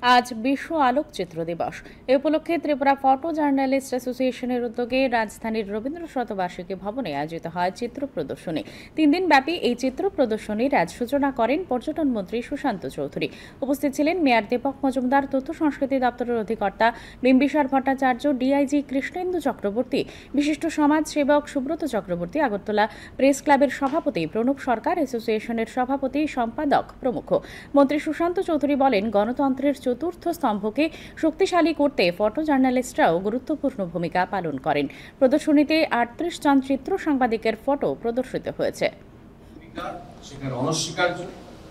আজ বিশ্ব আলোকচিত্র দিবস। এ উপলক্ষে ত্রিপুরা ফটো জার্নালিস্ট অ্যাসোসিয়েশনের উদ্যোগে রাজধানীর রবীন্দ্র শতবার্ষিকী ভবনে আয়োজিত হয় চিত্র প্রদর্শনী। 3 দিন ব্যাপী এই চিত্র প্রদর্শনীর আজ সূচনা করেন পর্যটন মন্ত্রী সুশান্ত চৌধুরী। উপস্থিত ছিলেন মেয়র দীপক মজুমদার, তথ্য সংস্কৃতি দপ্তরের অধিকর্তা বিম্বিসার ভট্টাচার্য, ডিআইজি কৃষ্ণেন্দু চক্রবর্তী, বিশিষ্ট সমাজ সেবক সুব্রত চক্রবর্তী, আগরতলা প্রেস ক্লাবের সভাপতি প্রণব সরকার, অ্যাসোসিয়েশনের সভাপতি সম্পাদক প্রমুখ। মন্ত্রী সুশান্ত চৌধুরী বলেন, গণতন্ত্রের চতুর্থ স্তম্ভকে শক্তিশালী করতে ফটো জার্নালিস্টরাও গুরুত্বপূর্ণ ভূমিকা পালন করেন। প্রদর্শনীতে 38 জন চিত্র সাংবাদিকের ফটো প্রদর্শিত হয়েছে।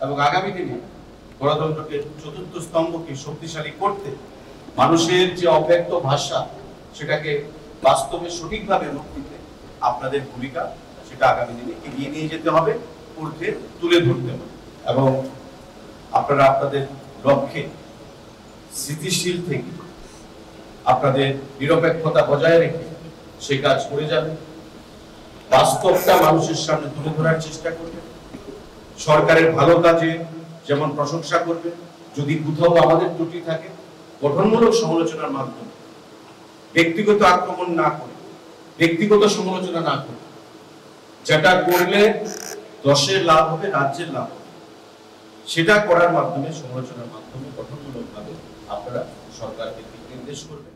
এবং আগামী দিনে গণতন্ত্রকে চতুর্থ স্তম্ভকে শক্তিশালী করতে মানুষের যে অব্যক্ত ভাষা সেটাকে বাস্তবে সঠিকভাবে রূপ দিতে আপনাদের ভূমিকা সেটা আগামী দিনে এগিয়ে নিয়ে যেতে হবে, ঊর্ধ্বে তুলে ধরতে হবে এবং আপনারা আপনাদের লক্ষ্যে স্থিতিশীল থেকে আপনাদের নিরপেক্ষতা বজায় রেখে সেই কাজ করে যাবেন। বাস্তবটা মানুষের সামনে তুলে ধরার চেষ্টা করবেন। সরকারের ভালো কাজে যেমন প্রশংসা করবেন, যদি কোথাও আমাদের ত্রুটি থাকে গঠনমূলক সমালোচনার মাধ্যমে, ব্যক্তিগত আক্রমণ না করে, ব্যক্তিগত সমালোচনা না করে, যেটা করলে দশের লাভ হবে, রাজ্যের লাভ হবে, সেটা করার মাধ্যমে, সমালোচনার মাধ্যমে গঠনমূলকভাবে আপনারা সরকারকে দিক নির্দেশ করবেন।